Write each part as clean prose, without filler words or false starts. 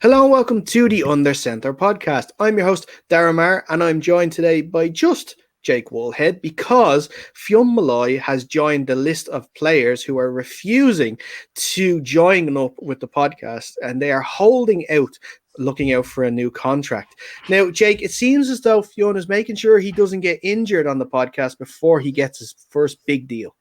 Hello and welcome to the Under Center Podcast. I'm your host, Darren Marr, and I'm joined today by just Jake Woolhead because Fionn Malloy has joined the list of players who are refusing to join up with the podcast, and they are holding out, looking out for a new contract. Now, Jake, it seems as though Fionn is making sure he doesn't get injured on the podcast before he gets his first big deal.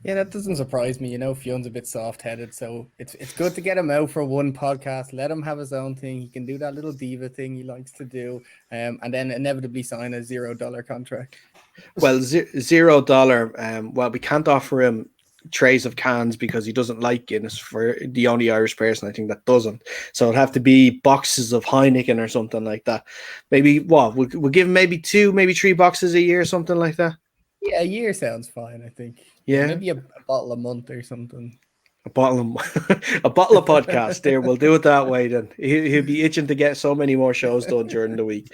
Yeah, that doesn't surprise me. You know, Fionn's a bit soft-headed, so it's good to get him out for one podcast. Let him have his own thing. He can do that little diva thing he likes to do, and then inevitably sign a $0 contract. Well, $0. Well, we can't offer him trays of cans because he doesn't like Guinness, for the only Irish person I think that doesn't. So it'd have to be boxes of Heineken or something like that. Maybe we'll give him maybe 2, maybe 3 boxes a year, something like that. Yeah, a year sounds fine, I think. Yeah, maybe a bottle a month or something. A bottle of podcast there. We'll do it that way then. He'll be itching to get so many more shows done during the week.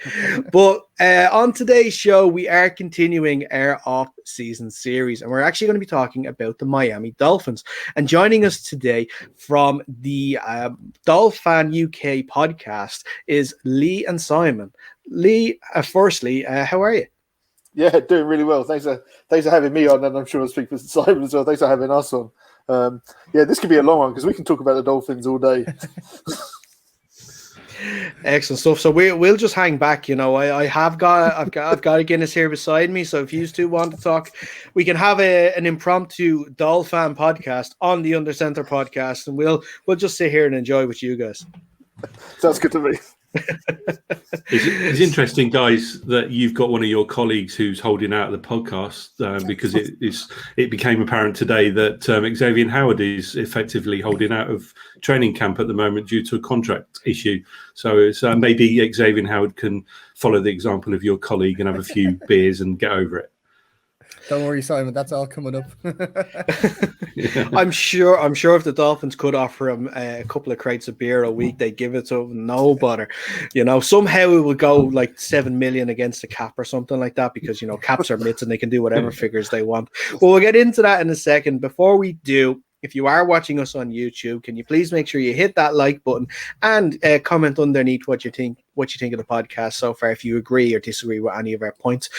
But on today's show, we are continuing our off-season series, and we're actually going to be talking about the Miami Dolphins. And joining us today from the Dol-Fan UK Podcast is Lee and Simon. Lee, firstly, how are you? Yeah, doing really well. Thanks for having me on, and I'm sure I'll speak for Simon as well. Thanks for having us on. Yeah, this could be a long one because we can talk about the Dolphins all day. Excellent stuff. So we'll just hang back. You know, I've got a Guinness here beside me. So if you two want to talk, we can have an impromptu Dol-Fan podcast on the Under Center podcast, and we'll just sit here and enjoy with you guys. Sounds good to me. It's interesting, guys, that you've got one of your colleagues who's holding out the podcast because it became apparent today that Xavier Howard is effectively holding out of training camp at the moment due to a contract issue. So it's maybe Xavier Howard can follow the example of your colleague and have a few beers and get over it. Don't worry, Simon. That's all coming up. I'm sure if the Dolphins could offer him a couple of crates of beer a week, they'd give it to him, no bother. You know, somehow it would go like 7 million against the cap or something like that because, you know, caps are mitts and they can do whatever figures they want. Well, we'll get into that in a second. Before we do, if you are watching us on YouTube, can you please make sure you hit that like button and comment underneath what you think of the podcast so far, if you agree or disagree with any of our points,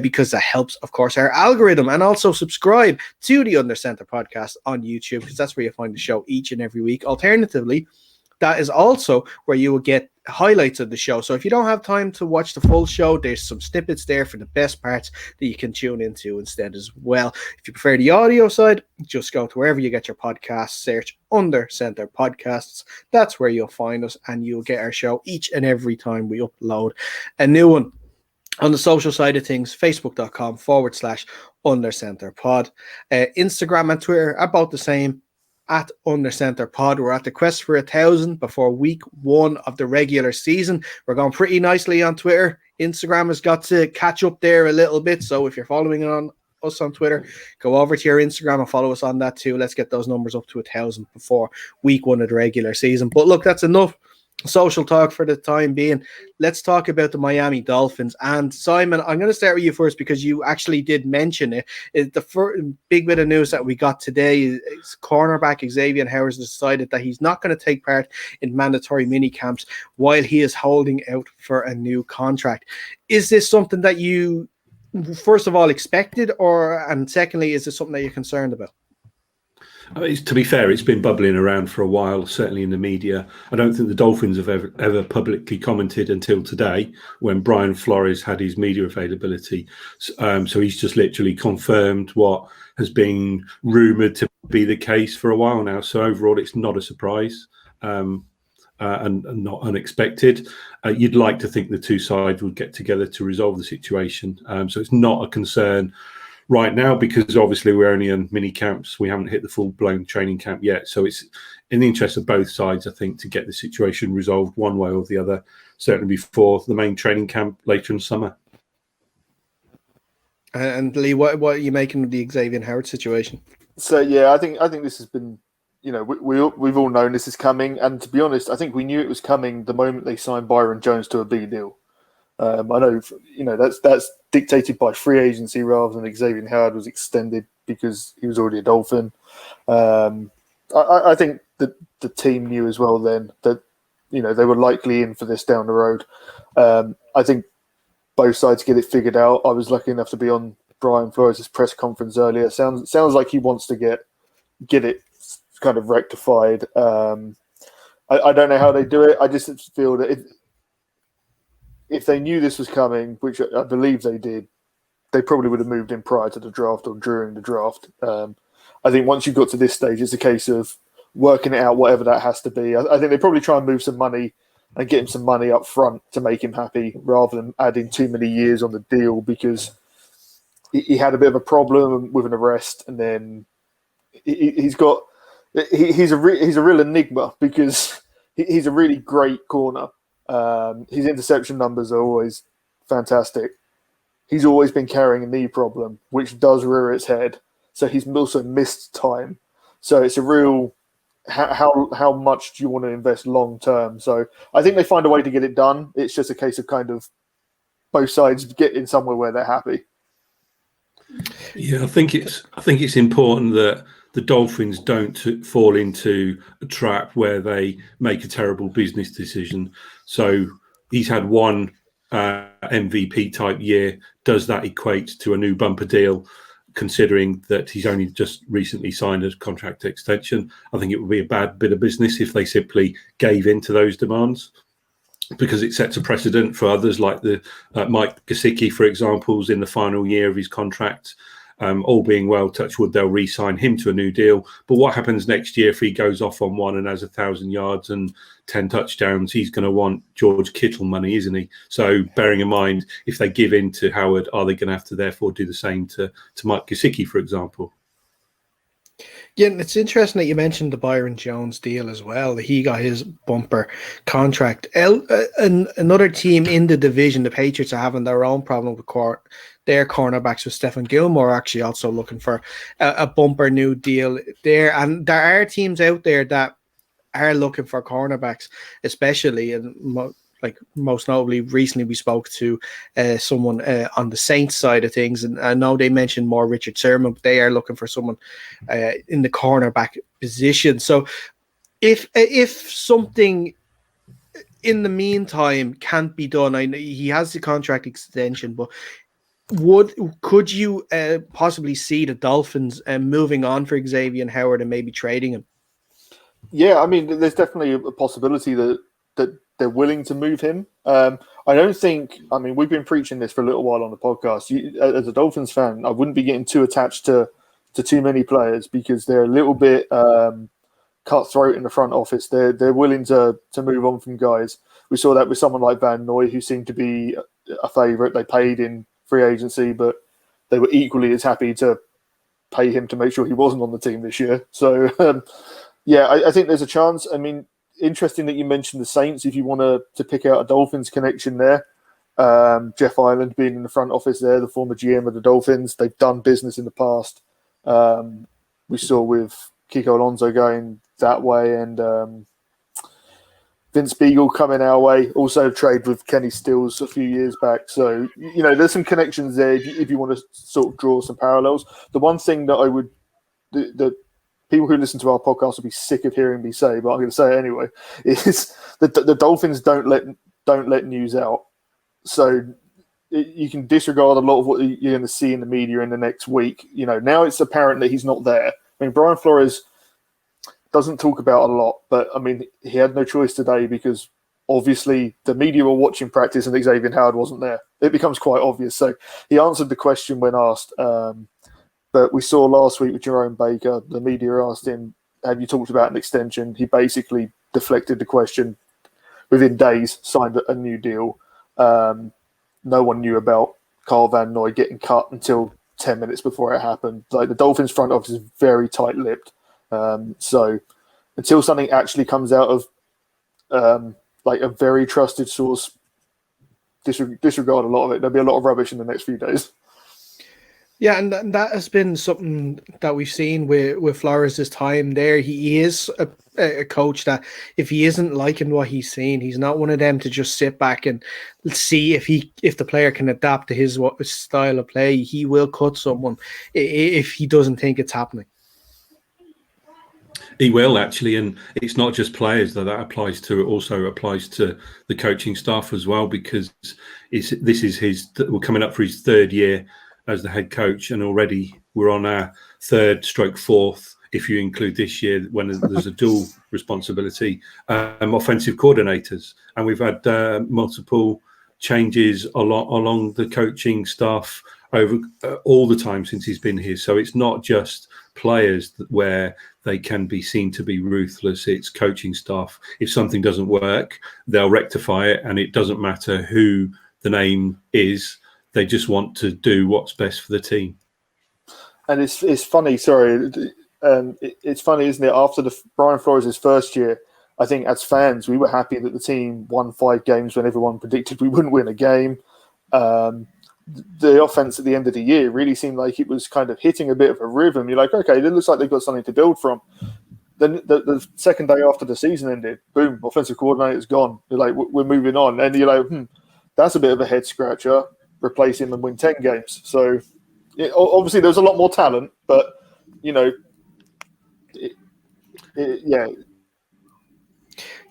because that helps, of course, our algorithm. And also subscribe to the Under Center Podcast on YouTube because that's where you find the show each and every week. Alternatively, that is also where you will get highlights of the show. So if you don't have time to watch the full show, there's some snippets there for the best parts that you can tune into instead as well. If you prefer the audio side, just go to wherever you get your podcasts, search Under Center Podcasts. That's where you'll find us, and you'll get our show each and every time we upload a new one. On the social side of things, facebook.com/UnderCenterPod. Instagram and Twitter are about the same, at Under Center Pod. We're at the quest for 1,000 before week 1 of the regular season. We're going pretty nicely on Twitter. Instagram has got to catch up there a little bit. So if you're following us on Twitter, go over to your Instagram and follow us on that too. Let's get those numbers up to 1,000 before week 1 of the regular season. But look, that's enough social talk for the time being. Let's talk about the Miami Dolphins. And Simon, I'm going to start with you first because you actually did mention it. The first big bit of news that we got today is cornerback Xavier Howard has decided that he's not going to take part in mandatory mini camps while he is holding out for a new contract. Is this something that you, first of all, expected, and secondly, is this something that you're concerned about? To be fair, it's been bubbling around for a while, certainly in the media. I don't think the Dolphins have ever publicly commented until today when Brian Flores had his media availability. So he's just literally confirmed what has been rumoured to be the case for a while now. So overall, it's not a surprise and not unexpected. You'd like to think the two sides would get together to resolve the situation. So it's not a concern right now because obviously we're only in mini camps. We haven't hit the full-blown training camp yet. So it's in the interest of both sides, I think, to get the situation resolved one way or the other, certainly before the main training camp later in summer. And Lee, what are you making of the Xavier Howard situation? So yeah, I think this has been, you know, we've all known this is coming, and to be honest, I think we knew it was coming the moment they signed Byron Jones to a big deal. I know, you know, that's dictated by free agency rather than Xavier Howard was extended because he was already a Dolphin. I think that the team knew as well then that they were likely in for this down the road. I think both sides get it figured out. I was lucky enough to be on Brian Flores' press conference earlier. Sounds like he wants to get it kind of rectified. I don't know how they do it. I just feel that if they knew this was coming, which I believe they did, they probably would have moved in prior to the draft or during the draft. I think once you've got to this stage, it's a case of working it out, whatever that has to be. I think they probably try and move some money and get him some money up front to make him happy rather than adding too many years on the deal, because he had a bit of a problem with an arrest, and then he's a real enigma because he's a really great corner. His interception numbers are always fantastic. He's always been carrying a knee problem, which does rear its head. So he's also missed time. So it's a real how much do you want to invest long term? So I think they find a way to get it done. It's just a case of kind of both sides getting somewhere where they're happy. Yeah, I think it's important that the Dolphins don't fall into a trap where they make a terrible business decision. So he's had one MVP type year. Does that equate to a new bumper deal, considering that he's only just recently signed a contract extension? I think it would be a bad bit of business if they simply gave in to those demands, because it sets a precedent for others, like the Mike Gesicki, for example, is in the final year of his contract. All being well, touch wood, they'll re-sign him to a new deal. But what happens next year if he goes off on one and has 1,000 yards and 10 touchdowns? He's going to want George Kittle money, isn't he? So bearing in mind, if they give in to Howard, are they going to have to therefore do the same to Mike Gesicki, for example? Yeah, and it's interesting that you mentioned the Byron Jones deal as well. He got his bumper contract. Another team in the division, the Patriots, are having their own problem with their cornerbacks, with Stephen Gilmore actually also looking for a bumper new deal there. And there are teams out there that are looking for cornerbacks, especially, and most notably, recently we spoke to someone on the Saints side of things, and I know they mentioned more Richard Sherman, but they are looking for someone in the cornerback position. So if something in the meantime can't be done, I know he has the contract extension, but could you possibly see the Dolphins moving on for Xavier Howard and maybe trading him? Yeah, I mean, there's definitely a possibility that they're willing to move him. I don't think, I mean, we've been preaching this for a little while on the podcast. As a Dolphins fan, I wouldn't be getting too attached to too many players, because they're a little bit cutthroat in the front office. They're willing to move on from guys. We saw that with someone like Van Noy, who seemed to be a favourite. They paid in free agency, but they were equally as happy to pay him to make sure he wasn't on the team this year. So, yeah, I think there's a chance. I mean, interesting that you mentioned the Saints. If you want to pick out a Dolphins connection there, Jeff Ireland being in the front office there, the former GM of the Dolphins, they've done business in the past. We saw with Kiko Alonso going that way, and Vince Beagle coming our way, also trade with Kenny Stills a few years back. So, there's some connections there if you want to sort of draw some parallels. The one thing that the people who listen to our podcast will be sick of hearing me say, but I'm going to say it anyway, is that the Dolphins don't let news out. So you can disregard a lot of what you're going to see in the media in the next week. Now it's apparent that he's not there. I mean, Brian Flores doesn't talk about a lot, but I mean, he had no choice today, because obviously the media were watching practice and Xavier Howard wasn't there. It becomes quite obvious. So he answered the question when asked. But we saw last week with Jerome Baker, the media asked him, have you talked about an extension? He basically deflected the question. Within days, signed a new deal. No one knew about Carl Van Noy getting cut until 10 minutes before it happened. Like, the Dolphins front office is very tight-lipped. So until something actually comes out of like a very trusted source, disregard a lot of it. There'll be a lot of rubbish in the next few days. Yeah, and that has been something that we've seen with Flores' time there. He is a coach that, if he isn't liking what he's seeing, he's not one of them to just sit back and see if the player can adapt to his style of play. He will cut someone if he doesn't think it's happening. He will actually, and it's not just players that applies to. It also applies to the coaching staff as well, because we're coming up for his third year as the head coach, and already we're on our fourth, if you include this year when there's a dual responsibility, offensive coordinators, and we've had multiple changes along the coaching staff over all the time since he's been here. So it's not just players where they can be seen to be ruthless. It's coaching staff. If something doesn't work, they'll rectify it, and it doesn't matter who the name is. They just want to do what's best for the team. And it's funny. Sorry, it's funny, isn't it? After Brian Flores' first year, I think as fans we were happy that the team won 5 games when everyone predicted we wouldn't win a game. The offense at the end of the year really seemed like it was kind of hitting a bit of a rhythm. You're like, okay, it looks like they've got something to build from. Then the second day after the season ended, boom, offensive coordinator's gone. You're like, we're moving on. And you're like, that's a bit of a head scratcher. Replace him and win 10 games. So obviously there's a lot more talent, but, yeah.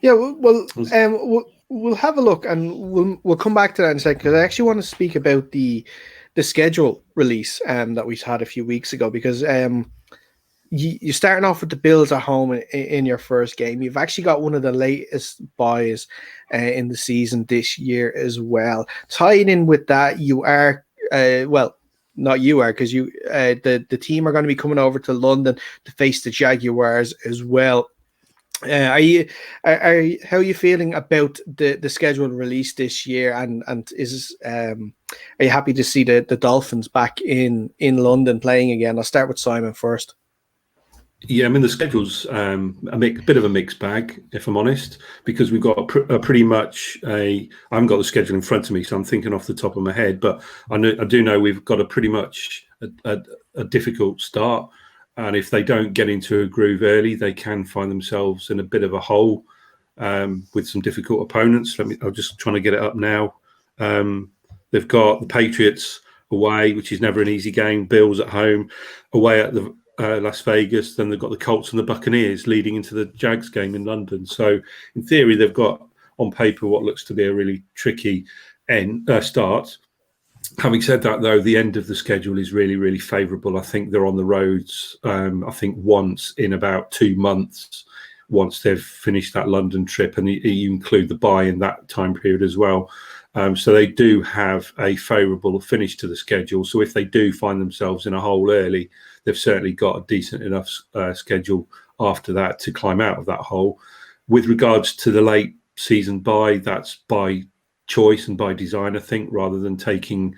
Yeah, well, we'll have a look, and we'll come back to that in a second, because I actually want to speak about the schedule release that we had a few weeks ago, because you're starting off with the Bills at home in your first game. You've actually got one of the latest buys in the season this year as well. Tying in with that, you are not you are, because the team are going to be coming over to London to face the Jaguars as well. How are you feeling about the scheduled release this year, and are you happy to see the Dolphins back in London playing again? I'll start with Simon first. Yeah, I mean the schedule's a bit of a mixed bag, if I'm honest, because we've got a pretty much I haven't got the schedule in front of me, so I'm thinking off the top of my head, but I do know we've got a pretty much a difficult start. And if they don't get into a groove early, they can find themselves in a bit of a hole with some difficult opponents. I'm just trying to get it up now. They've got the Patriots away, which is never an easy game. Bills at home, away at the Las Vegas. Then they've got the Colts and the Buccaneers leading into the Jags game in London. So in theory, they've got on paper what looks to be a really tricky start. Having said that, though, the end of the schedule is really, really favourable. I think they're on the roads, I think once in about 2 months, once they've finished that London trip, and you include the bye in that time period as well. So they do have a favourable finish to the schedule. So if they do find themselves in a hole early, they've certainly got a decent enough schedule after that to climb out of that hole. With regards to the late season bye, that's by choice and by design, I think, rather than taking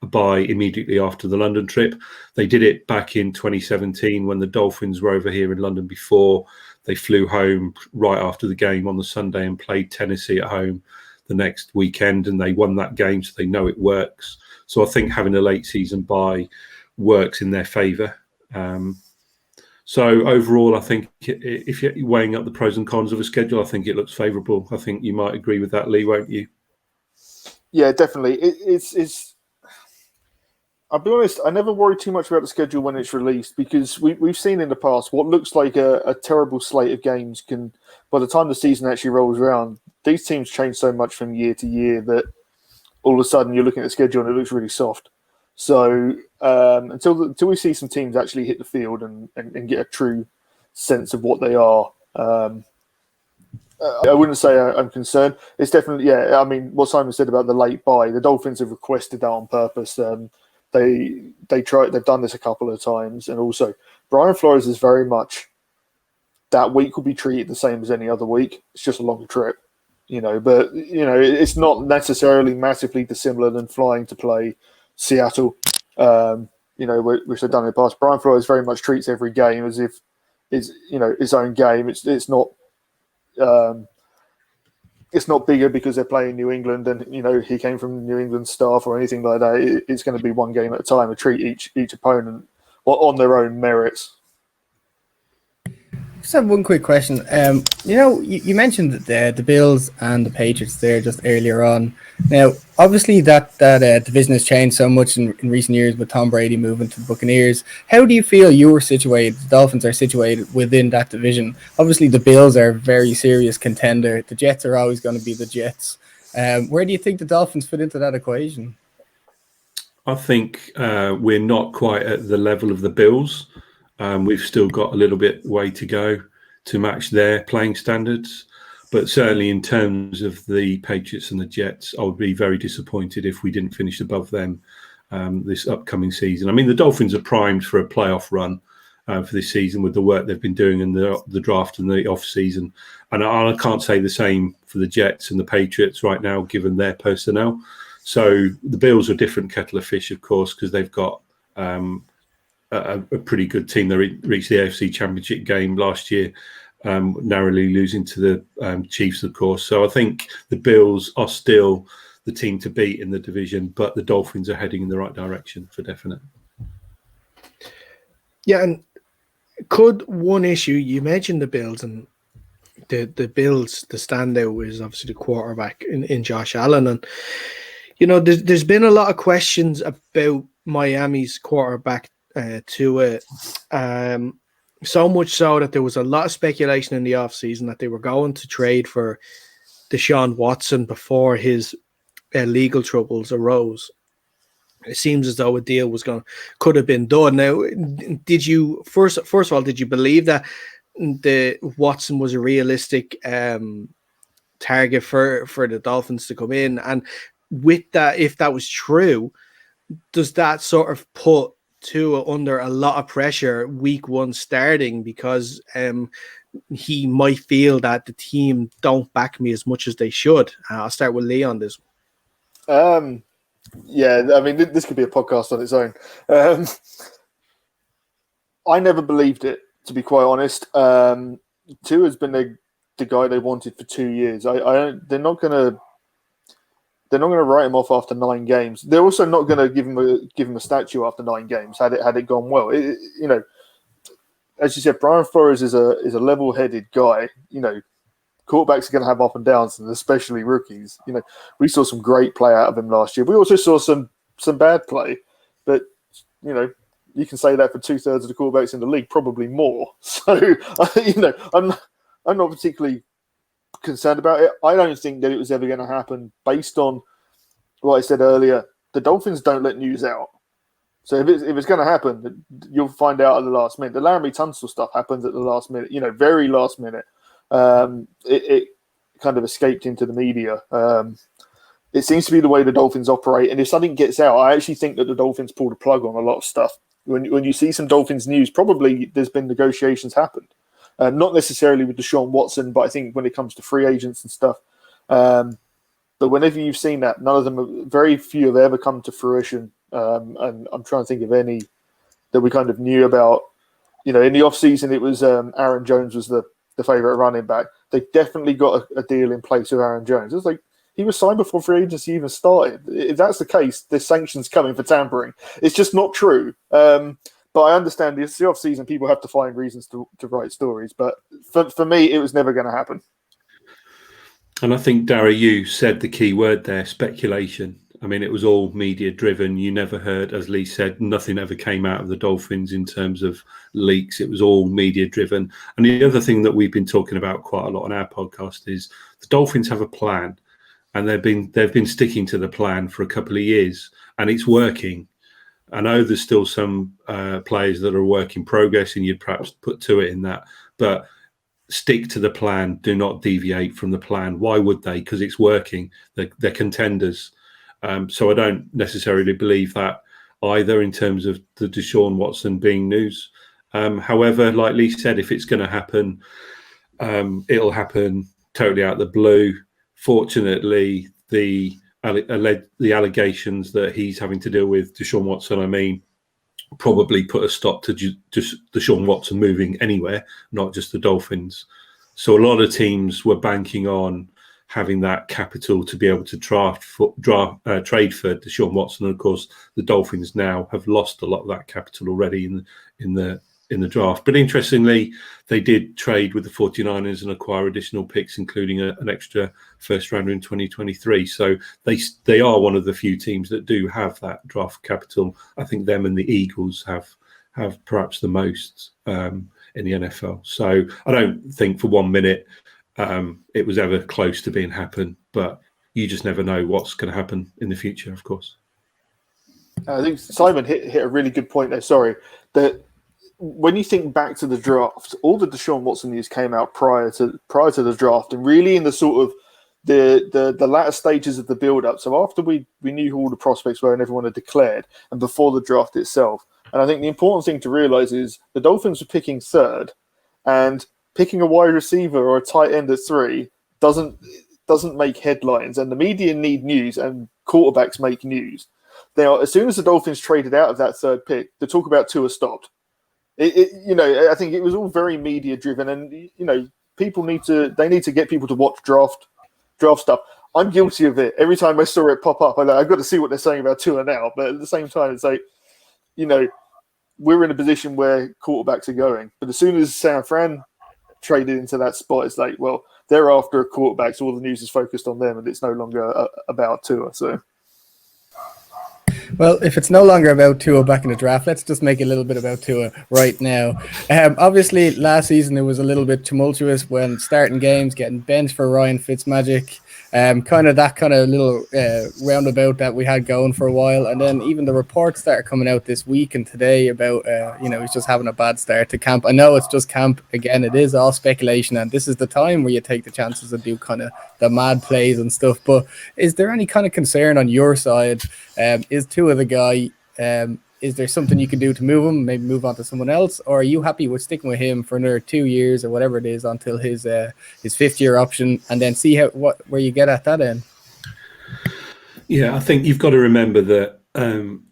a bye immediately after the London trip. They did it back in 2017 when the Dolphins were over here in London before. They flew home right after the game on the Sunday and played Tennessee at home the next weekend, and they won that game, so they know it works. So I think having a late season bye works in their favour. So overall, I think if you're weighing up the pros and cons of a schedule, I think it looks favourable. I think you might agree with that, Lee, won't you? Yeah, definitely. It's. I'll be honest, I never worry too much about the schedule when it's released, because we've seen in the past what looks like a terrible slate of games can, by the time the season actually rolls around, these teams change so much from year to year that all of a sudden you're looking at the schedule and it looks really soft. So until we see some teams actually hit the field and get a true sense of what they are, I wouldn't say I'm concerned. It's definitely, yeah, I mean, what Simon said about the late bye, the Dolphins have requested that on purpose. They've done this a couple of times. And also, Brian Flores is very much, that week will be treated the same as any other week. It's just a longer trip, but, it's not necessarily massively dissimilar than flying to play Seattle, which they've done in the past. Brian Flores very much treats every game as if it's, his own game. It's not, it's not bigger because they're playing New England and he came from New England staff or anything like that. It's going to be one game at a time, to treat each opponent on their own merits. Just have one quick question. You mentioned that the Bills and the Patriots there just earlier on. Now, obviously, that division has changed so much in recent years with Tom Brady moving to the Buccaneers. How do you feel you're situated? The Dolphins are situated within that division. Obviously, the Bills are a very serious contender. The Jets are always going to be the Jets. Where do you think the Dolphins fit into that equation? I think we're not quite at the level of the Bills. We've still got a little bit way to go to match their playing standards. But certainly in terms of the Patriots and the Jets, I would be very disappointed if we didn't finish above them this upcoming season. I mean, the Dolphins are primed for a playoff run for this season with the work they've been doing in the draft and the off-season. And I can't say the same for the Jets and the Patriots right now, given their personnel. So the Bills are a different kettle of fish, of course, because they've got a pretty good team. They reached the AFC Championship game last year, narrowly losing to the Chiefs, of course. So I think the Bills are still the team to beat in the division, but the Dolphins are heading in the right direction for definite. Yeah, and could one issue, you mentioned the Bills, and the Bills, the standout is obviously the quarterback in Josh Allen. And, there's been a lot of questions about Miami's quarterback to it. So much so that there was a lot of speculation in the offseason that they were going to trade for Deshaun Watson before his legal troubles arose. It seems as though a deal could have been done. Now, did you first of all, did you believe that the Watson was a realistic target for the Dolphins to come in? And with that, if that was true, does that sort of put Tua under a lot of pressure week one starting, because he might feel that the team don't back me as much as they should? I'll start with Lee on this. Yeah, I mean, this could be a podcast on its own. I never believed it, to be quite honest. Tua's been the guy they wanted for 2 years. They're not going to write him off after 9 games. They're also not going to give him a statue after 9 games. Had it gone well, as you said, Brian Flores is a level-headed guy. Quarterbacks are going to have up and downs, and especially rookies. We saw some great play out of him last year. We also saw some bad play, but you can say that for 2/3 of the quarterbacks in the league, probably more. So I'm not particularly concerned about it. I don't think that it was ever going to happen based on what I said earlier. The Dolphins don't let news out. So if it's going to happen, you'll find out at the last minute. The Laramie Tunsil stuff happens at the last minute, very last minute. It kind of escaped into the media. It seems to be the way the Dolphins operate. And if something gets out, I actually think that the Dolphins pulled a plug on a lot of stuff. When you see some Dolphins news, probably there's been negotiations happened. Not necessarily with Deshaun Watson, but I think when it comes to free agents and stuff. But whenever you've seen that, very few have ever come to fruition. And I'm trying to think of any that we kind of knew about. In the offseason, it was Aaron Jones was the favourite running back. They definitely got a deal in place with Aaron Jones. It was like he was signed before free agency even started. If that's the case, there's sanctions coming for tampering. It's just not true. But I understand it's the off-season. People have to find reasons to write stories. But for me, it was never going to happen. And I think, Darry, you said the key word there, speculation. I mean, it was all media-driven. You never heard, as Lee said, nothing ever came out of the Dolphins in terms of leaks. It was all media-driven. And the other thing that we've been talking about quite a lot on our podcast is the Dolphins have a plan, and they've been sticking to the plan for a couple of years, and it's working. I know there's still some players that are a work in progress, and you'd perhaps put to it in that, but stick to the plan. Do not deviate from the plan. Why would they? Because it's working. They're contenders. So I don't necessarily believe that either in terms of the Deshaun Watson being news. However, like Lee said, if it's going to happen, it'll happen totally out of the blue. Fortunately, the allegations that he's having to deal with, Deshaun Watson, probably put a stop to just Deshaun Watson moving anywhere, not just the Dolphins. So a lot of teams were banking on having that capital to be able to trade for Deshaun Watson. And of course, the Dolphins now have lost a lot of that capital already in in the draft. But interestingly, they did trade with the 49ers and acquire additional picks, including an extra first rounder in 2023. So they are one of the few teams that do have that draft capital. I think them and the Eagles have perhaps the most in the NFL. So I don't think for 1 minute it was ever close to being happen, but you just never know what's going to happen in the future, of course. I think Simon hit a really good point there. Sorry, that when you think back to the draft, all the Deshaun Watson news came out prior to the draft, and really in the sort of the latter stages of the build-up. So after we knew who all the prospects were and everyone had declared, and before the draft itself. And I think the important thing to realize is the Dolphins were picking third, and picking a wide receiver or a tight end at 3 doesn't make headlines, and the media need news, and quarterbacks make news. Now, as soon as the Dolphins traded out of that third pick, the talk about Tua stopped. I think it was all very media driven, and people need to get people to watch draft stuff. I'm guilty of it. Every time I saw it pop up, I've got to see what they're saying about Tua now. But at the same time, it's like, we're in a position where quarterbacks are going. But as soon as San Fran traded into that spot, it's like, well, they're after a quarterback, so all the news is focused on them, and it's no longer about Tua. So. Well, if it's no longer about Tua back in the draft, let's just make it a little bit about Tua right now. Obviously, last season it was a little bit tumultuous when starting games, getting benched for Ryan Fitzmagic, kind of little roundabout that we had going for a while. And then even the reports that are coming out this week and today about, he's just having a bad start to camp. I know it's just camp. Again, it is all speculation, and this is the time where you take the chances and do kind of the mad plays and stuff. But is there any kind of concern on your side? Is Tua the guy? Is there something you can do to move him, maybe move on to someone else? Or are you happy with sticking with him for another 2 years or whatever it is until his 5th year option, and then see where you get at that end? Yeah, I think you've got to remember that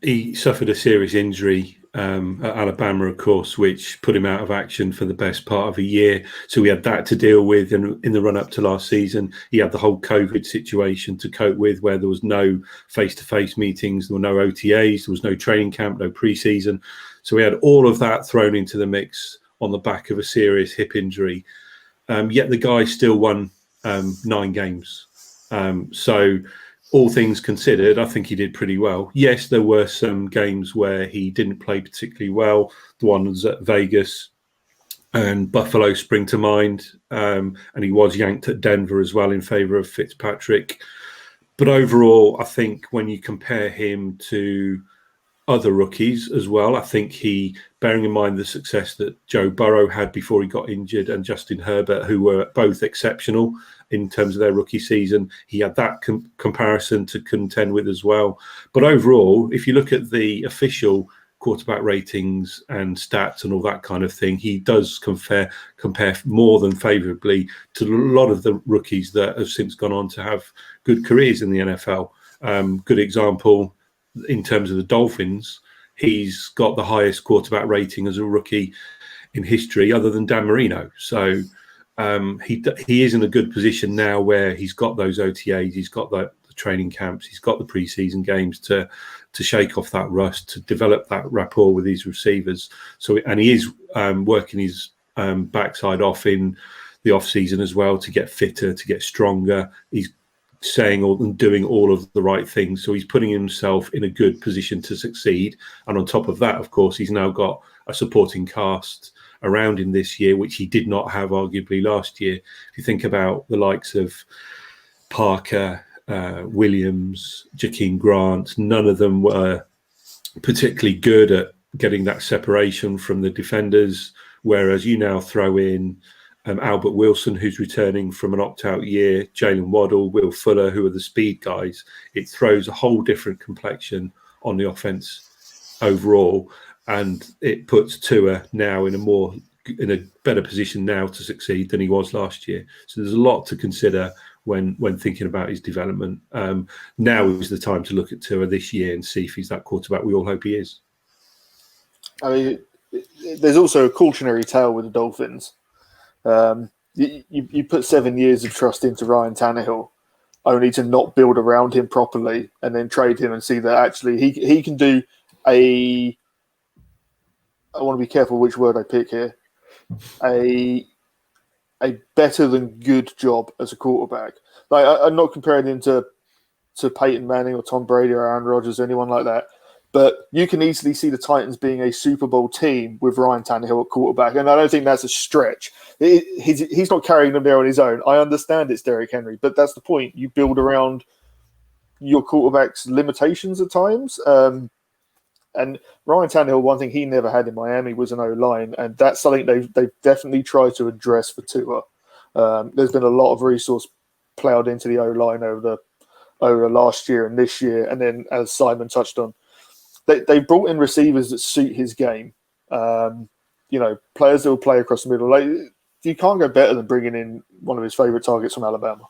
he suffered a serious injury at Alabama, of course, which put him out of action for the best part of a year. So we had that to deal with. And in the run-up to last season, he had the whole COVID situation to cope with, where there was no face-to-face meetings, there were no OTAs, there was no training camp, no preseason. So we had all of that thrown into the mix on the back of a serious hip injury. Yet the guy still won 9 games. So all things considered, I think he did pretty well. Yes, there were some games where he didn't play particularly well. The ones at Vegas and Buffalo spring to mind. And he was yanked at Denver as well in favour of Fitzpatrick. But overall, I think when you compare him to other rookies as well, I think bearing in mind the success that Joe Burrow had before he got injured, and Justin Herbert, who were both exceptional in terms of their rookie season, he had that comparison to contend with as well. But overall, if you look at the official quarterback ratings and stats and all that kind of thing, he does compare more than favourably to a lot of the rookies that have since gone on to have good careers in the NFL. Good example, in terms of the Dolphins, he's got the highest quarterback rating as a rookie in history other than Dan Marino. So he is in a good position now where he's got those OTAs, he's got the training camps, he's got the preseason games to shake off that rust, to develop that rapport with his receivers. And he is working his backside off in the off-season as well to get fitter, to get stronger. He's saying and doing all of the right things. So he's putting himself in a good position to succeed. And on top of that, of course, he's now got a supporting cast around him this year, which he did not have arguably last year. If you think about the likes of Parker, Williams, Jakeem Grant, none of them were particularly good at getting that separation from the defenders. Whereas you now throw in Albert Wilson, who's returning from an opt-out year, Jalen Waddle, Will Fuller, who are the speed guys. It throws a whole different complexion on the offense overall, and it puts Tua now in a better position now to succeed than he was last year. So there's a lot to consider when thinking about his development. Now is the time to look at Tua this year and see if he's that quarterback we all hope he is. I mean, there's also a cautionary tale with the Dolphins. You put 7 years of trust into Ryan Tannehill, only to not build around him properly, and then trade him and see that actually he can do I want to be careful which word I pick here, a better than good job as a quarterback. Like I'm not comparing him to Peyton Manning or Tom Brady or Aaron Rodgers or anyone like that. But you can easily see the Titans being a Super Bowl team with Ryan Tannehill at quarterback. And I don't think that's a stretch. He's not carrying them there on his own. I understand it's Derrick Henry, but that's the point. You build around your quarterback's limitations at times. And Ryan Tannehill, one thing he never had in Miami was an O-line. And that's something they've definitely tried to address for Tua. There's been a lot of resource plowed into the O-line over last year and this year. And then, as Simon touched on, they brought in receivers that suit his game. Players that will play across the middle. Like, you can't go better than bringing in one of his favorite targets from Alabama.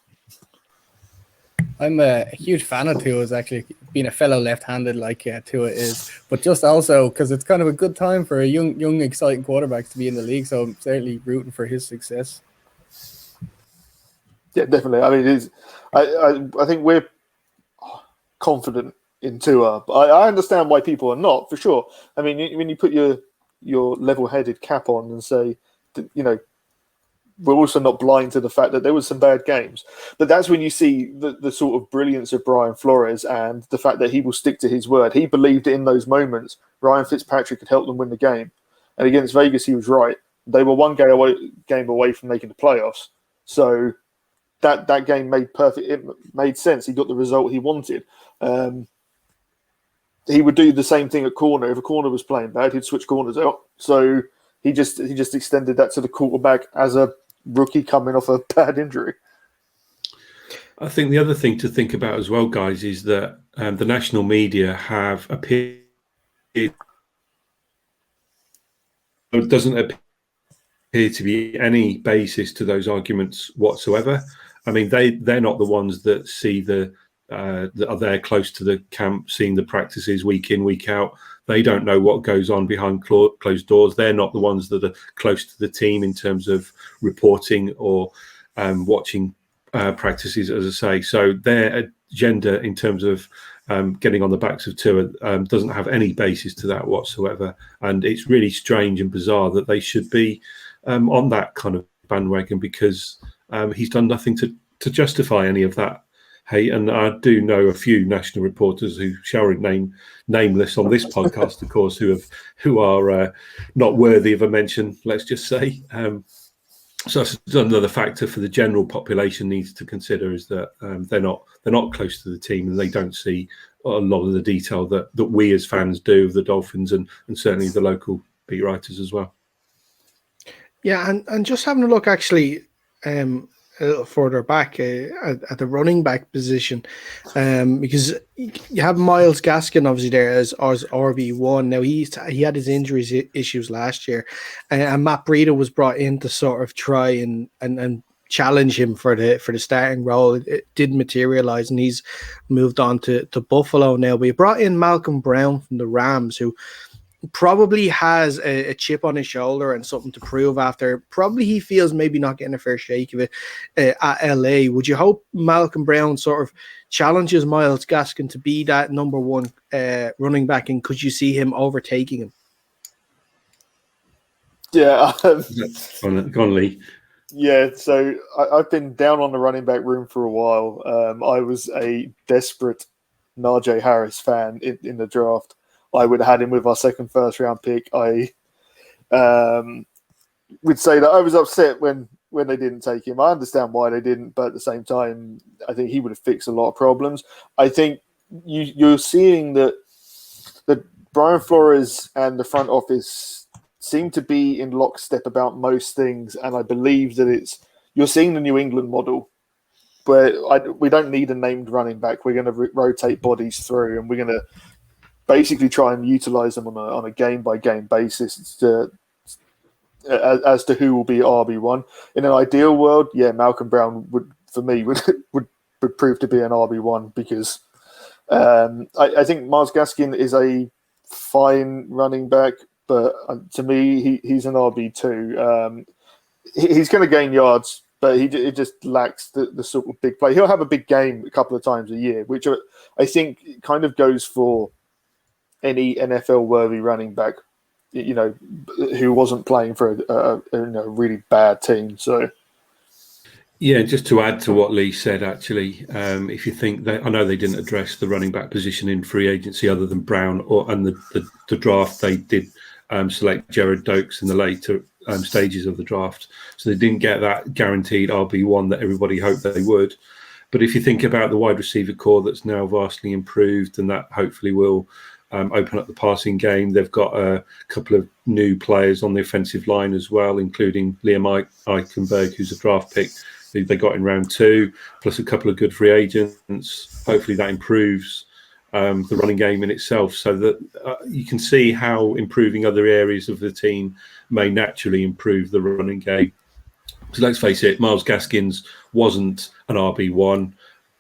I'm a huge fan of Tua's, actually, being a fellow left-handed like Tua is, but just also because it's kind of a good time for a young, exciting quarterback to be in the league. So I'm certainly rooting for his success. Yeah, definitely. I mean, I think we're confident in Tua. I understand why people are not, for sure. I mean, when you put your level-headed cap on and say, we're also not blind to the fact that there was some bad games. But that's when you see the sort of brilliance of Brian Flores and the fact that he will stick to his word. He believed in those moments Ryan Fitzpatrick could help them win the game. And against Vegas, he was right. They were one game away from making the playoffs. So that game made sense. He got the result he wanted. He would do the same thing at corner. If a corner was playing bad, he'd switch corners out. So he just extended that to the quarterback as a rookie coming off a bad injury. I think the other thing to think about as well, guys, is that the national media have appeared. It doesn't appear to be any basis to those arguments whatsoever. I mean, they're not the ones that see that are there close to the camp, seeing the practices week in, week out. They don't know what goes on behind closed doors. They're not the ones that are close to the team in terms of reporting or watching practices, as I say. So their agenda in terms of getting on the backs of Tua doesn't have any basis to that whatsoever. And it's really strange and bizarre that they should be on that kind of bandwagon, because he's done nothing to justify any of that. Hey, and I do know a few national reporters who shall remain nameless on this podcast, of course, who are not worthy of a mention. Let's just say. So that's another factor for the general population needs to consider, is that they're not close to the team and they don't see a lot of the detail that we as fans do of the Dolphins and certainly the local beat writers as well. Yeah, and just having a look actually. A little further back at the running back position, because you have Myles Gaskin obviously there as RB1. Now he had his injuries issues last year, and Matt Breida was brought in to sort of try and challenge him for the starting role. It didn't materialize, and he's moved on to Buffalo now. We brought in Malcolm Brown from the Rams, who probably has a chip on his shoulder and something to prove after probably he feels maybe not getting a fair shake of it at LA. Would you hope Malcolm Brown sort of challenges Myles Gaskin to be that number one running back, and could you see him overtaking him? Yeah. Go on, Lee. Yeah, so I've been down on the running back room for a while. I was a desperate Najee Harris fan in the draft. I would have had him with our second first-round pick. I would say that I was upset when they didn't take him. I understand why they didn't, but at the same time, I think he would have fixed a lot of problems. I think you're seeing that Brian Flores and the front office seem to be in lockstep about most things, and I believe that you're seeing the New England model, where we don't need a named running back. We're going to rotate bodies through, and we're going to basically try and utilize them on a game-by-game basis as to who will be RB1. In an ideal world, yeah, Malcolm Brown would prove to be an RB1, because I think Myles Gaskin is a fine running back, but to me, he's an RB2. He's going to gain yards, but he just lacks the sort of big play. He'll have a big game a couple of times a year, which I think kind of goes for any NFL-worthy running back. who wasn't playing for a really bad team. So. Yeah, just to add to what Lee said, actually, if you think I know they didn't address the running back position in free agency other than Brown and the draft, they did select Jared Dokes in the later stages of the draft. So they didn't get that guaranteed RB1 that everybody hoped they would. But if you think about the wide receiver core that's now vastly improved, and that hopefully will open up the passing game, they've got a couple of new players on the offensive line as well, including Liam Eichenberg, who's a draft pick who they got in round 2, plus a couple of good free agents. Hopefully that improves the running game in itself, so that you can see how improving other areas of the team may naturally improve the running game. So let's face it, Myles Gaskins wasn't an RB1,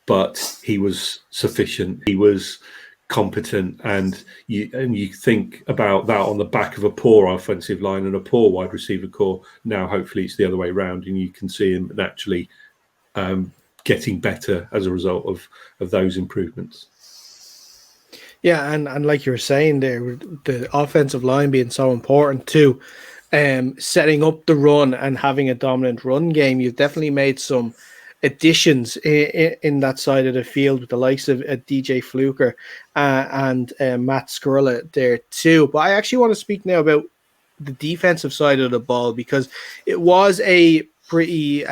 but he was sufficient. He was competent, and you think about that on the back of a poor offensive line and a poor wide receiver core. Now, hopefully, it's the other way around, and you can see him naturally getting better as a result of those improvements. Yeah, and like you were saying there, the offensive line being so important too, setting up the run and having a dominant run game. You've definitely made some additions in that side of the field with the likes of DJ Fluker and Matt Skurla there too. But I actually want to speak now about the defensive side of the ball, because it was a pretty,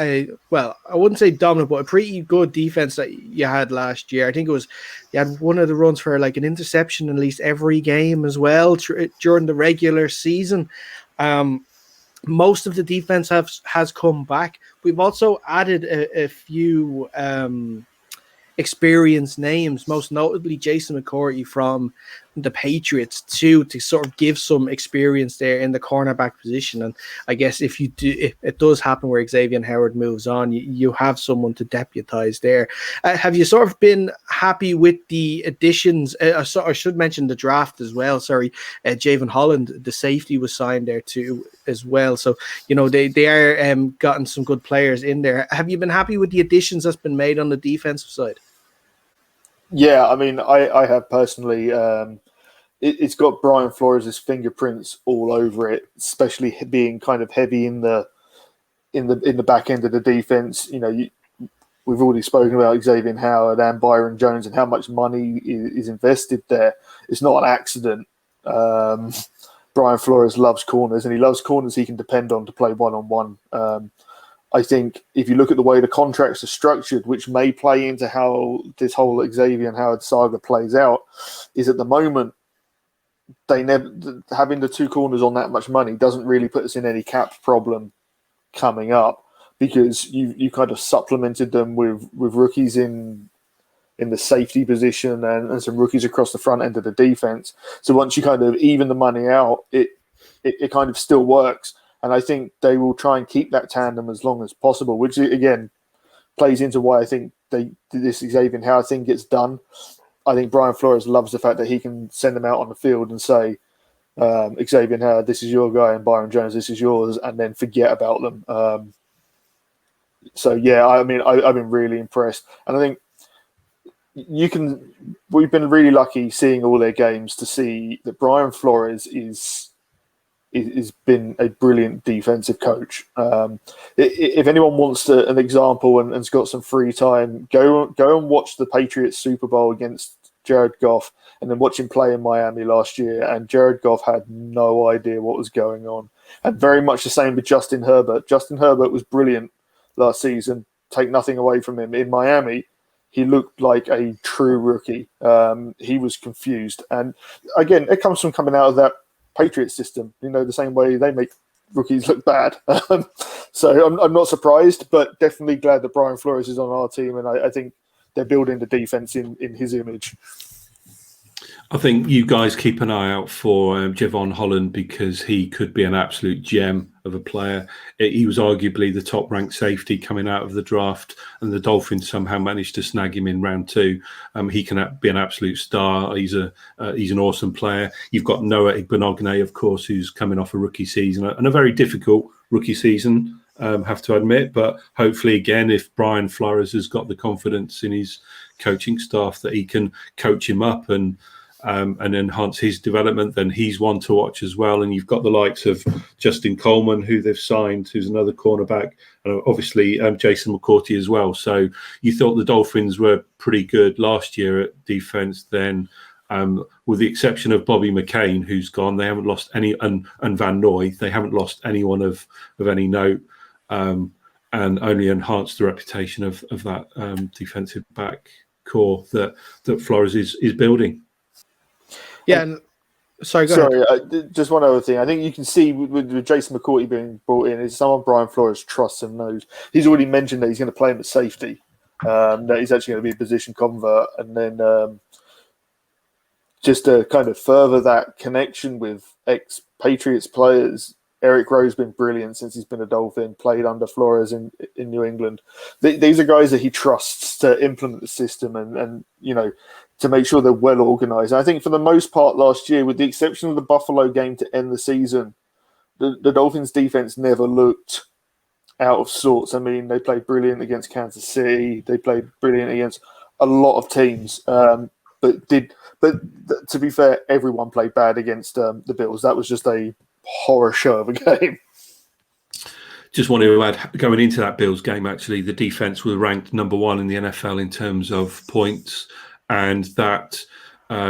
well, I wouldn't say dominant, but a pretty good defense that you had last year. I think it was, you had one of the runs for like an interception at least every game as well during the regular season. Most of the defense has come back. We've also added a few experienced names, most notably Jason McCourty from the Patriots to sort of give some experience there in the cornerback position. And I guess if it does happen where Xavier Howard moves on, you have someone to deputize there. Have you sort of been happy with the additions? I should mention the draft as well. Sorry, Javon Holland, the safety, was signed there too as well. So, they are gotten some good players in there. Have you been happy with the additions that's been made on the defensive side? Yeah, I mean, I have personally. It's got Brian Flores' fingerprints all over it, especially being kind of heavy in the back end of the defense. We've already spoken about Xavier Howard and Byron Jones and how much money is invested there. It's not an accident. Brian Flores loves corners, and he loves corners he can depend on to play one-on-one. I think if you look at the way the contracts are structured, which may play into how this whole Xavier Howard saga plays out, is at the moment they never having the two corners on that much money doesn't really put us in any cap problem coming up, because you kind of supplemented them with rookies in the safety position and some rookies across the front end of the defense. So once you kind of even the money out, it kind of still works. And I think they will try and keep that tandem as long as possible, which again plays into why I think this Xavier Howard thing gets done. I think Brian Flores loves the fact that he can send them out on the field and say, Xavier Howard, this is your guy, and Byron Jones, this is yours, and then forget about them. So yeah, I mean, I've been really impressed, and I think we've been really lucky seeing all their games to see that Brian Flores is been a brilliant defensive coach. If anyone wants an example and has got some free time, go and watch the Patriots Super Bowl against Jared Goff, and then watch him play in Miami last year. And Jared Goff had no idea what was going on. And very much the same with Justin Herbert. Justin Herbert was brilliant last season. Take nothing away from him. In Miami, he looked like a true rookie. He was confused. And again, it comes from coming out of that Patriots system, the same way they make rookies look bad. So I'm not surprised, but definitely glad that Brian Flores is on our team, and I think they're building the defense in his image. I think you guys keep an eye out for Javon Holland, because he could be an absolute gem of a player. He was arguably the top-ranked safety coming out of the draft, and the Dolphins somehow managed to snag him in round 2. He can be an absolute star. He's an awesome player. You've got Noah Igbenogany, of course, who's coming off a rookie season, and a very difficult rookie season, have to admit. But hopefully, again, if Brian Flores has got the confidence in his coaching staff that he can coach him up and and enhance his development, then he's one to watch as well. And you've got the likes of Justin Coleman, who they've signed, who's another cornerback, and obviously Jason McCourty as well. So you thought the Dolphins were pretty good last year at defense. Then, with the exception of Bobby McCain, who's gone, they haven't lost any, and Van Noy, they haven't lost anyone of any note, and only enhanced the reputation of that defensive back core that Flores is building. Yeah, and sorry, go ahead. Just one other thing. I think you can see with Jason McCourty being brought in is someone Brian Flores trusts and knows. He's already mentioned that he's going to play him at safety, that he's actually going to be a position convert, and then just to kind of further that connection with ex-Patriots players. Eric Rowe's been brilliant since he's been a Dolphin, played under Flores in New England. These are guys that he trusts to implement the system and to make sure they're well organised. I think for the most part last year, with the exception of the Buffalo game to end the season, the Dolphins' defence never looked out of sorts. I mean, they played brilliant against Kansas City. They played brilliant against a lot of teams. But to be fair, everyone played bad against the Bills. That was just a horror show of a game. Just wanted to add, going into that Bills game, actually, the defense was ranked number 1 in the NFL in terms of points, and that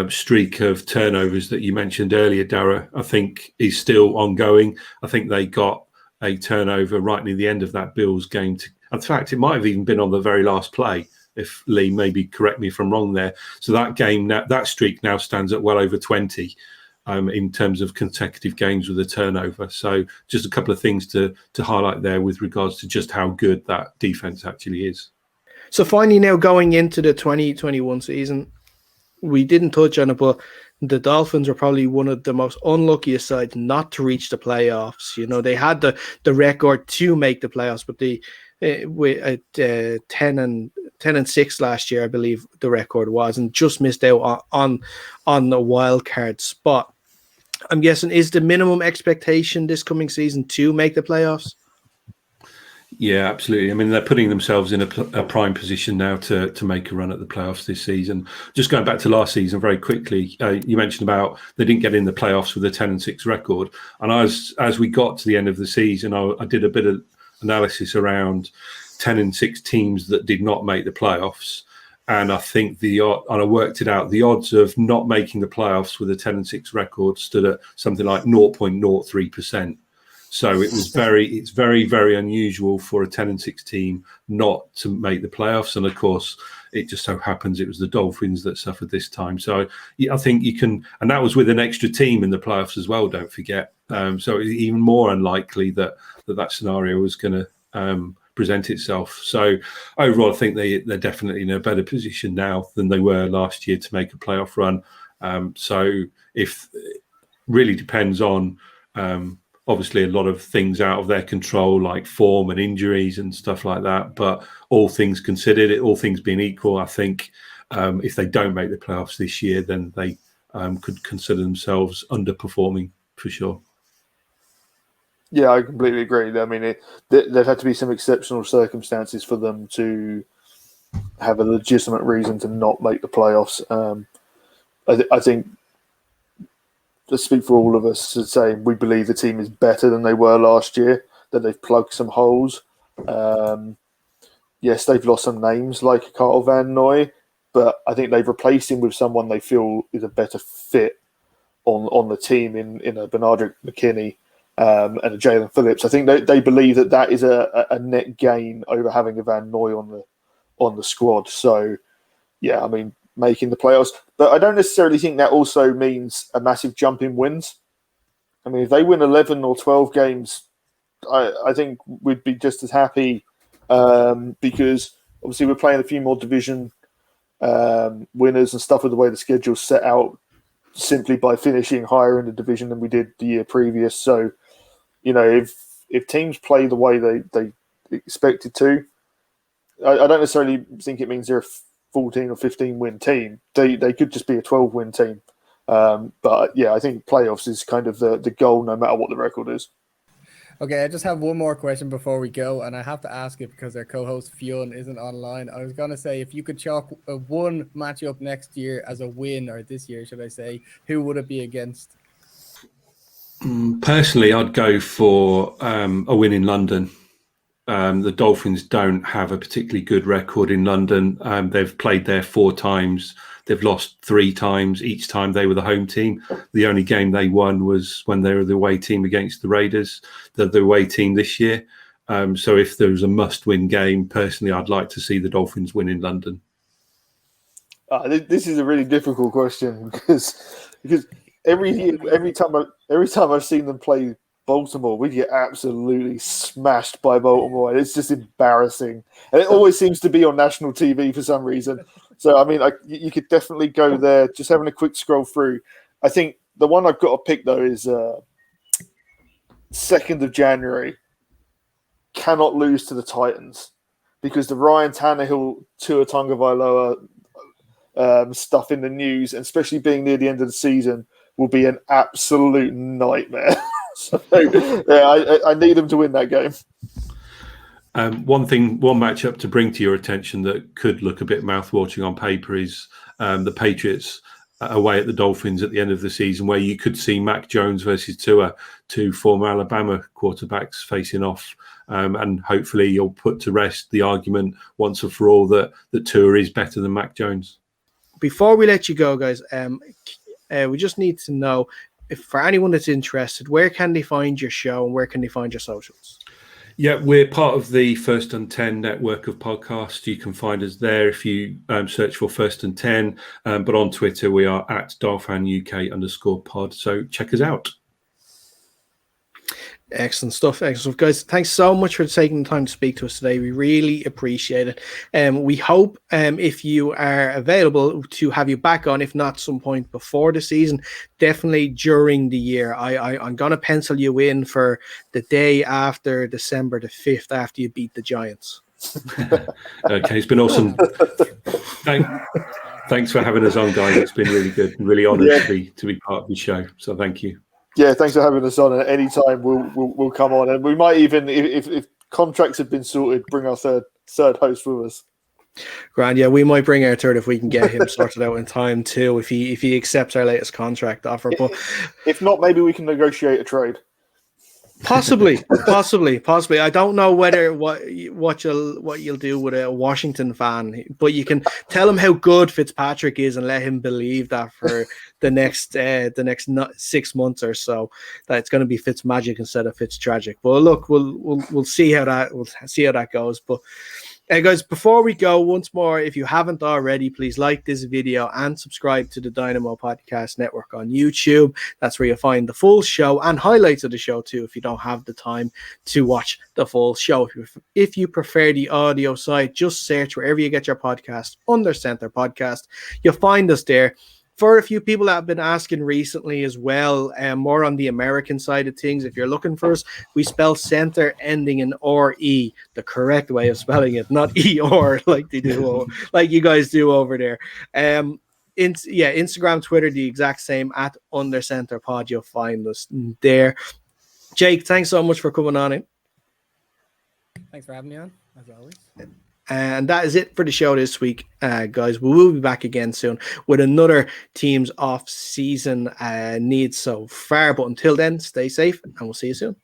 streak of turnovers that you mentioned earlier, Dara, I think is still ongoing. I think they got a turnover right near the end of that Bills game. In fact, it might have even been on the very last play, if Lee, maybe correct me if I'm wrong there. So that game, that streak now stands at well over 20. In terms of consecutive games with a turnover. So just a couple of things to highlight there with regards to just how good that defense actually is. So finally now going into the 2021 season, we didn't touch on it, but the Dolphins are probably one of the most unluckiest sides not to reach the playoffs. You know, they had the record to make the playoffs, but with 10-6 last year, I believe the record was, and just missed out on the wild card spot. I'm guessing, is the minimum expectation this coming season to make the playoffs? Yeah, absolutely. I mean, they're putting themselves in a prime position now to make a run at the playoffs this season. Just going back to last season very quickly, you mentioned about they didn't get in the playoffs with a 10-6 record. And as we got to the end of the season, I did a bit of analysis around 10-6 teams that did not make the playoffs. And I think I worked it out, the odds of not making the playoffs with a 10-6 record stood at something like 0.03%. So it's very, very unusual for a 10-6 team not to make the playoffs. And of course, it just so happens it was the Dolphins that suffered this time. So I think you can, and that was with an extra team in the playoffs as well, don't forget. So it's even more unlikely that scenario was going to present itself. So overall, I think they're definitely in a better position now than they were last year to make a playoff run. So if really depends on obviously a lot of things out of their control, like form and injuries and stuff like that. But all things considered, all things being equal, I think if they don't make the playoffs this year, then they could consider themselves underperforming for sure. Yeah, I completely agree. I mean, there'd have to be some exceptional circumstances for them to have a legitimate reason to not make the playoffs. I think, to speak for all of us, to say we believe the team is better than they were last year, that they've plugged some holes. Yes, they've lost some names like Carl Van Noy, but I think they've replaced him with someone they feel is a better fit on the team in a Bernard McKinney. And a Jalen Phillips. I think they believe that is a net gain over having a Van Noy on the squad. So, yeah, I mean, making the playoffs. But I don't necessarily think that also means a massive jump in wins. I mean, if they win 11 or 12 games, I think we'd be just as happy because obviously we're playing a few more division winners and stuff with the way the schedule's set out simply by finishing higher in the division than we did the year previous. So, you know, if teams play the way they expected to, I don't necessarily think it means they're a 14 or 15 win team. They could just be a 12 win team. But yeah, I think playoffs is kind of the goal, no matter what the record is. Okay, I just have one more question before we go, and I have to ask it because our co-host Fionn isn't online. I was going to say, if you could chalk one matchup next year as a win, or this year, should I say, who would it be against? Personally, I'd go for a win in London. The Dolphins don't have a particularly good record in London. They've played there 4 times. They've lost 3 times. Each time they were the home team. The only game they won was when they were the away team against the Raiders. They're the away team this year. So if there was a must-win game, personally, I'd like to see the Dolphins win in London. This is a really difficult question because every time I've seen them play Baltimore, we get absolutely smashed by Baltimore, and it's just embarrassing. And it always seems to be on national TV for some reason. So, I mean, you could definitely go there. Just having a quick scroll through. I think the one I've got to pick, though, is 2nd of January. Cannot lose to the Titans because the Ryan Tannehill, Tua Tagovailoa stuff in the news, and especially being near the end of the season, will be an absolute nightmare. So, yeah, I need them to win that game. One matchup to bring to your attention that could look a bit mouth-watering on paper is the Patriots away at the Dolphins at the end of the season, where you could see Mac Jones versus Tua, 2 former Alabama quarterbacks facing off. And hopefully you'll put to rest the argument once and for all that Tua is better than Mac Jones. Before we let you go, guys, we just need to know, if for anyone that's interested, where can they find your show and where can they find your socials? Yeah, we're part of the First and 10 network of podcasts. You can find us there if you search for First and 10. But on Twitter, we are at Dol-Fan UK _pod. So check us out. Excellent stuff, guys. Thanks so much for taking the time to speak to us today. We really appreciate it. We hope if you are available to have you back on, if not some point before the season, definitely during the year. I'm going to pencil you in for the day after December the 5th, after you beat the Giants. Okay, it's been awesome. Thanks for having us on, guys. It's been really good. Really honoured to be part of the show. So thank you. Yeah, thanks for having us on. At any time, we'll come on, and we might even, if contracts have been sorted, bring our third host with us. Grand, yeah, we might bring our third if we can get him sorted out in time too. If he accepts our latest contract offer, but if not, maybe we can negotiate a trade. Possibly. I don't know whether what you'll do with a Washington fan, but you can tell him how good Fitzpatrick is and let him believe that for the next 6 months or so, that it's going to be Fitzmagic instead of Fitztragic. But look, we'll see how that goes. But guys, before we go, once more, if you haven't already, please like this video and subscribe to the Dynamo Podcast Network on YouTube. That's where you'll find the full show and highlights of the show too, if you don't have the time to watch the full show. If you prefer the audio side, just search wherever you get your podcast, Under Center Podcast. You'll find us there. For a few people that have been asking recently as well, more on the American side of things, if you're looking for us, we spell center ending in R-E, the correct way of spelling it, not E-R like they do, like you guys do over there. Instagram, Twitter, the exact same, at Under Center Pod. You'll find us there. Jake, thanks so much for coming on in. Thanks for having me on, as always. And that is it for the show this week, guys. We will be back again soon with another team's off-season needs so far. But until then, stay safe, and we'll see you soon.